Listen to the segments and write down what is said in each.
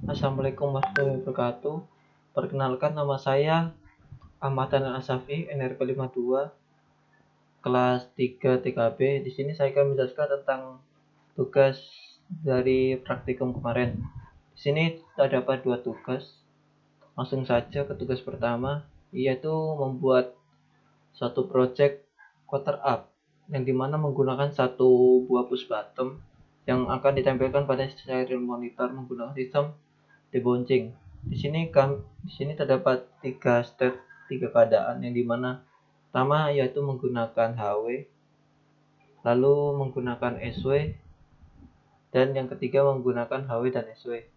Assalamualaikum warahmatullahi wabarakatuh. Perkenalkan, nama saya Ahmad Tanan Asafi, NRP 52, kelas 3 TKB. Di sini saya akan menjelaskan tentang tugas dari praktikum kemarin. Di sini terdapat dua tugas. Langsung saja ke tugas pertama, yaitu membuat suatu project quarter up, yang dimana menggunakan satu buah push button yang akan ditempelkan pada serial monitor menggunakan sistem debouncing. Di sini terdapat tiga step, tiga keadaan, yang dimana pertama yaitu menggunakan HW, lalu menggunakan SW, dan yang ketiga menggunakan HW dan SW.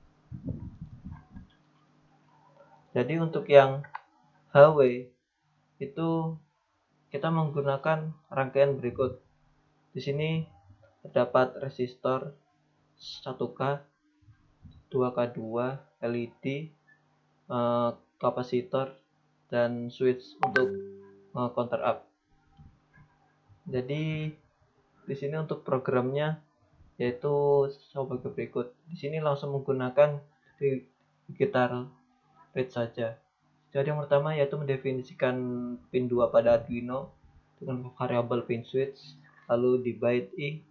Jadi untuk yang HW itu kita menggunakan rangkaian berikut. Di sini terdapat resistor 1K, 2K2, LED, kapasitor, dan switch untuk counter up. Jadi di sini untuk programnya yaitu sebagai berikut. Di sini langsung menggunakan digital read saja. Jadi yang pertama yaitu mendefinisikan pin 2 pada Arduino dengan variabel pin switch, lalu divide I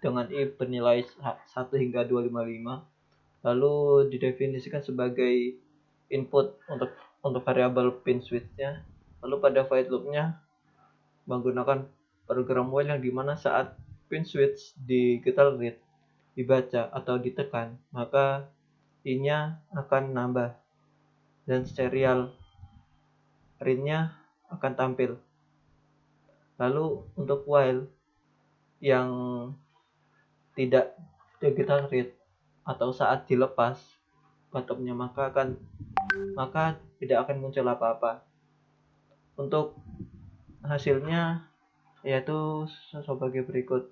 dengan I bernilai 1 hingga 255, lalu didefinisikan sebagai input untuk variabel pin switch-nya. Lalu pada void loop-nya menggunakan program while, yang dimana saat pin switch di digital read dibaca atau ditekan, maka I-nya akan nambah dan serial read-nya akan tampil. Lalu untuk while yang tidak digital read atau saat dilepas bottomnya, maka tidak akan muncul apa-apa. Untuk hasilnya yaitu sebagai berikut.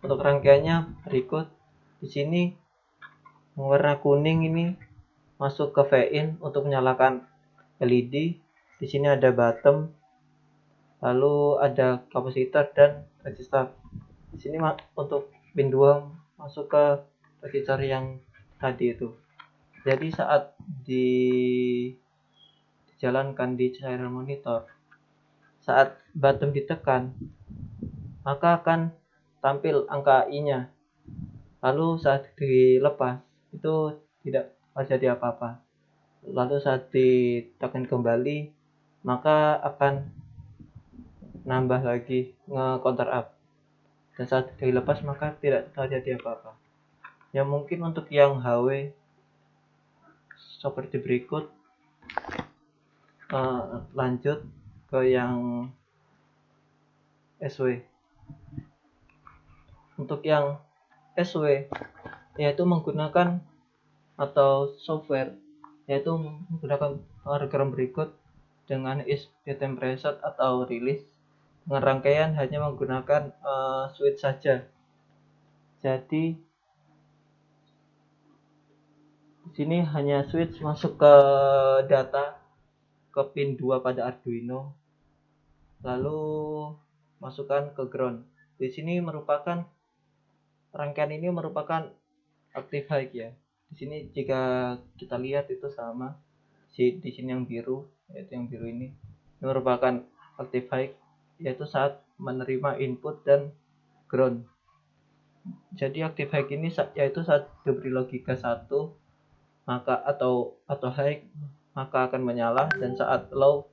Untuk rangkaiannya berikut. Di sini warna kuning ini masuk ke V-in untuk menyalakan LED. Di sini ada bottom, lalu ada kapasitor dan resistor. Di sini untuk pin 2 masuk ke resistor yang tadi itu. Jadi saat dijalankan di serial monitor, saat bottom ditekan, maka akan tampil angka I-nya. Lalu saat dilepas itu tidak terjadi apa-apa. Lalu saat ditekan kembali, maka akan nambah lagi nge-counter up. Dan saat dilepas maka tidak terjadi apa-apa. Ya mungkin untuk yang HW seperti berikut. Lanjut ke yang SW. Untuk yang SW yaitu menggunakan atau software, yaitu menggunakan program berikut dengan is datem preset atau release, dengan rangkaian hanya menggunakan switch saja. Jadi di sini hanya switch masuk ke data ke pin 2 pada Arduino, lalu masukkan ke ground. Di sini rangkaian ini merupakan active high ya. Di sini jika kita lihat itu sama. Di sini yang biru, yaitu yang biru ini merupakan active high, yaitu saat menerima input dan ground. Jadi active high ini yaitu saat diberi logika 1 maka atau high maka akan menyala, dan saat low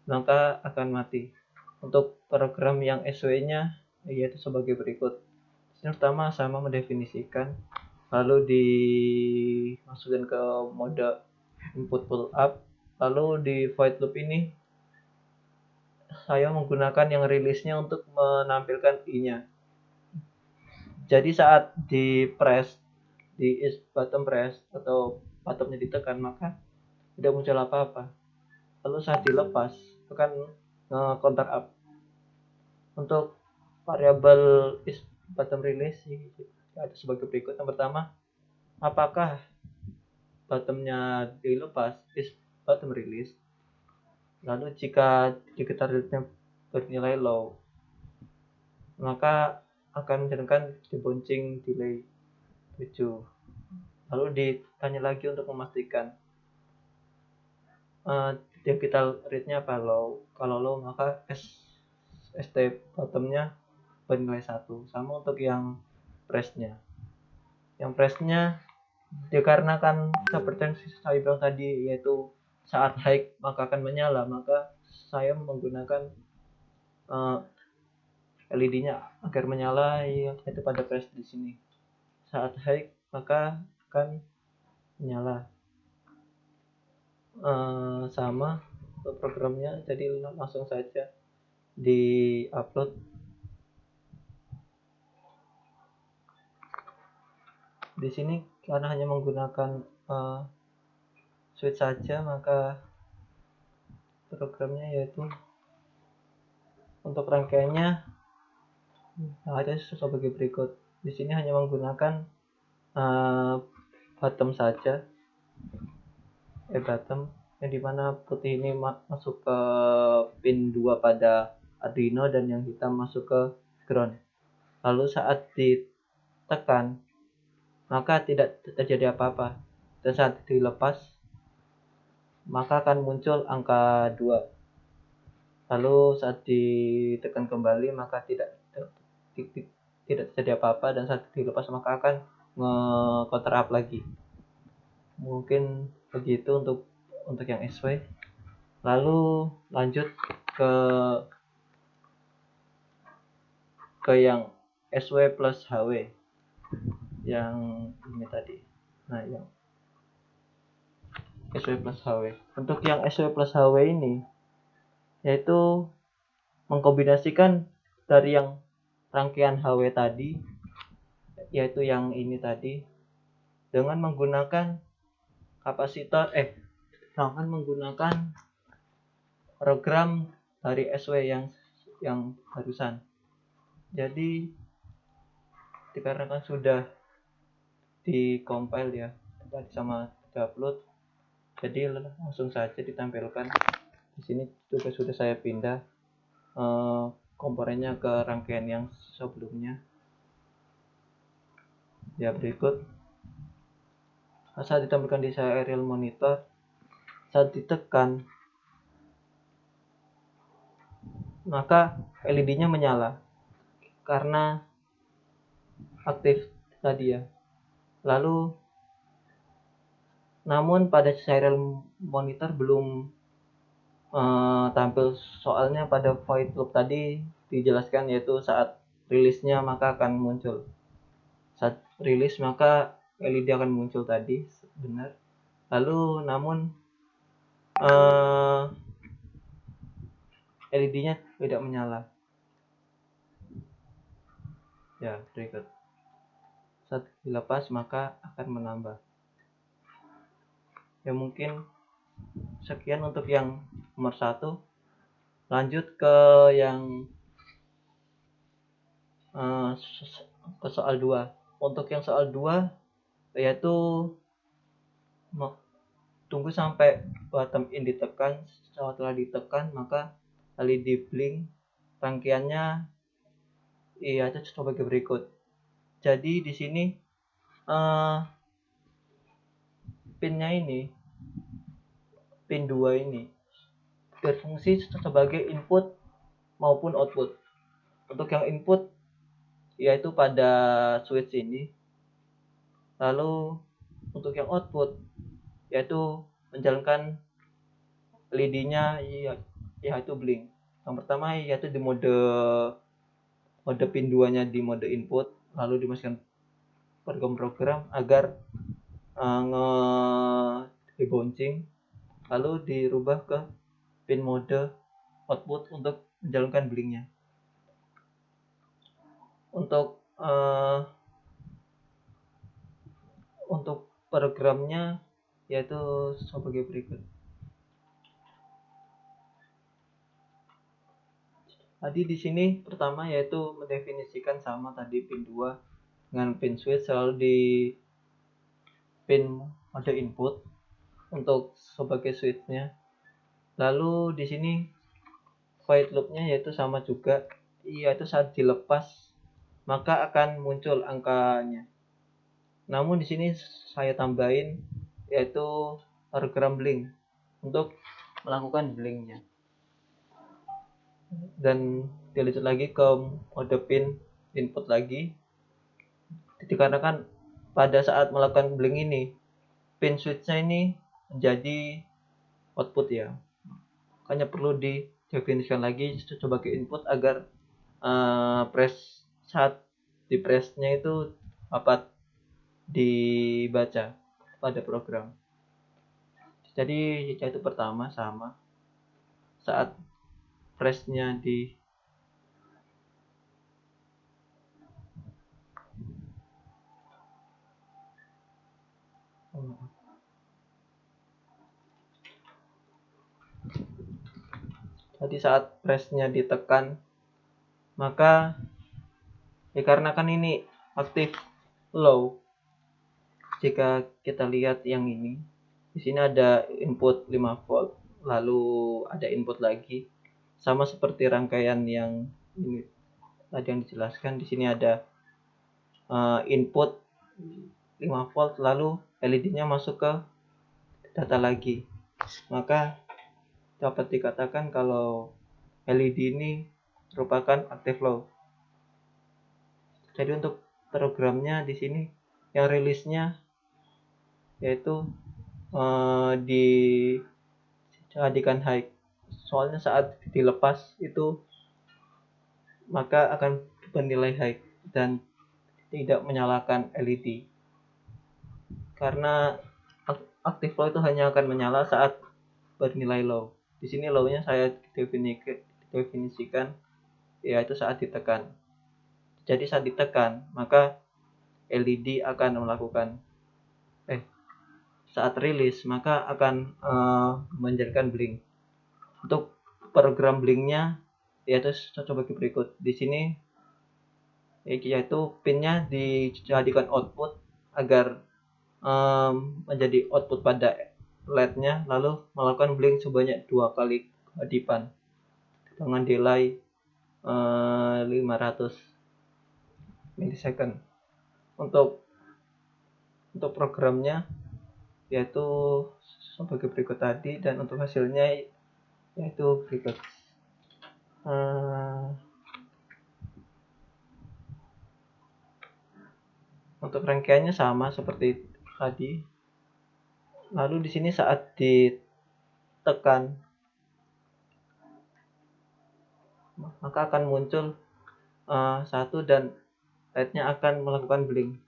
maka akan mati. Untuk program yang SW-nya yaitu sebagai berikut. Yang pertama sama mendefinisikan, lalu dimasukkan ke mode input pull up, lalu di void loop ini saya menggunakan yang rilisnya untuk menampilkan I-nya. Jadi saat di press, di is button press atau bottomnya ditekan, maka tidak muncul apa-apa. Lalu saat dilepas akan counter up. Untuk variabel is bottom release ada sebagai berikut. Yang pertama, apakah bottomnya dilepas, is bottom release. Lalu jika digital readnya bernilai low, maka akan menjalankan debouncing delay 7. Lalu ditanya lagi untuk memastikan digital rate-nya apa low. Kalau low maka ST bottom-nya bernilai 1. Sama untuk yang press-nya. Yang press-nya dikarenakan seperti yang saya bilang tadi, yaitu saat high maka akan menyala, maka saya menggunakan LED-nya agar menyala yaitu pada press di sini. Saat high maka akan menyala. Sama untuk programnya, jadi langsung saja di upload. Di sini karena hanya menggunakan switch saja, maka programnya yaitu untuk rangkaiannya ada sebagai berikut. Di sini hanya menggunakan bottom saja, bottom, yang dimana putih ini masuk ke pin 2 pada Arduino dan yang hitam masuk ke ground. Lalu saat ditekan maka tidak terjadi apa-apa, dan saat dilepas maka akan muncul angka 2. Lalu saat ditekan kembali maka tidak terjadi apa-apa, dan saat dilepas maka akan nge-counter up lagi. Mungkin begitu untuk yang SW. Lalu lanjut ke yang SW plus HW yang ini tadi. Nah, yang SW plus HW. Untuk yang SW plus HW ini yaitu mengkombinasikan dari yang rangkaian HW tadi, yaitu yang ini tadi, dengan menggunakan kapasitor dengan menggunakan program dari SW yang barusan. Jadi dikarenakan sudah di-compile ya tadi sama di-upload, jadi langsung saja ditampilkan. Di sini juga sudah saya pindah komponennya ke rangkaian yang sebelumnya. Ya, berikut saat ditampilkan di serial monitor, saat ditekan maka LED-nya menyala karena aktif tadi ya. Lalu namun pada serial monitor belum tampil, soalnya pada void loop tadi dijelaskan yaitu saat rilisnya maka akan muncul. Saat rilis maka LED akan muncul tadi, benar. Lalu namun LED-nya tidak menyala. Ya, berikut. Saat dilepas maka akan menambah. Ya, mungkin sekian untuk yang nomor 1. Lanjut ke yang ke soal 2. Untuk yang soal 2 yaitu tunggu sampai bottom in ditekan. Setelah ditekan maka LED blink rangkaiannya itu sebagai berikut. Jadi di sini pinnya ini, pin 2 ini berfungsi sebagai input maupun output. Untuk yang input yaitu pada switch ini. Lalu untuk yang output yaitu menjalankan LED-nya yaitu blink. Yang pertama yaitu di mode pin 2-nya di mode input, lalu dimasukkan program agar debouncing, lalu dirubah ke pin mode output untuk menjalankan blinknya. Untuk programnya yaitu sebagai berikut. Tadi di sini pertama yaitu mendefinisikan sama tadi pin 2 dengan pin switch selalu di pin mode input untuk sebagai switchnya. Lalu di sini void loopnya yaitu sama juga, yaitu saat dilepas maka akan muncul angkanya. Namun di sini saya tambahin yaitu program blink untuk melakukan blinknya. Dan dilanjut lagi ke mode pin input lagi, dikarenakan pada saat melakukan blink ini pin switch-nya ini menjadi output ya, makanya perlu didefinisikan lagi sebagai input agar saat di press-nya itu dapat dibaca pada program. Jadi yaitu pertama sama saat press-nya di jadi saat press-nya ditekan, maka dikarenakan ini aktif low, jika kita lihat yang ini, di sini ada input 5 volt, lalu ada input lagi, sama seperti rangkaian yang ini tadi yang dijelaskan. Di sini ada input 5 volt, lalu LED-nya masuk ke data lagi, maka dapat dikatakan kalau LED ini merupakan active low. Jadi untuk programnya di sini yang rilisnya yaitu dijadikan high, soalnya saat dilepas itu maka akan bernilai high dan tidak menyalakan LED, karena active low itu hanya akan menyala saat bernilai low. Di sini low-nya saya definisikan yaitu saat ditekan. Jadi saat ditekan maka LED akan melakukan saat rilis maka akan menjadikan blink. Untuk program blinknya yaitu sebagai berikut. Di sini yaitu pinnya dijadikan output agar menjadi output pada LED-nya, lalu melakukan blink sebanyak 2 kali kedipan dengan delay 500 milisecond. Untuk programnya yaitu sebagai berikut tadi, dan untuk hasilnya yaitu berikut. Untuk rangkaiannya sama seperti tadi. Lalu di sini saat ditekan maka akan muncul satu dan LED-nya akan melakukan blink.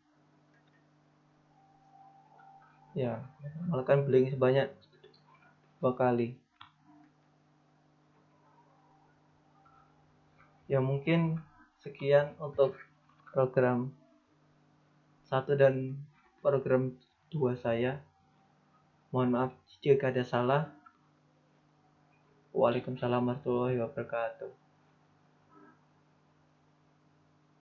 Ya, melakukan blink sebanyak 2 kali. Ya mungkin sekian untuk program 1 dan program 2 saya. Mohon maaf jika ada salah. Waalaikumsalam warahmatullahi wabarakatuh.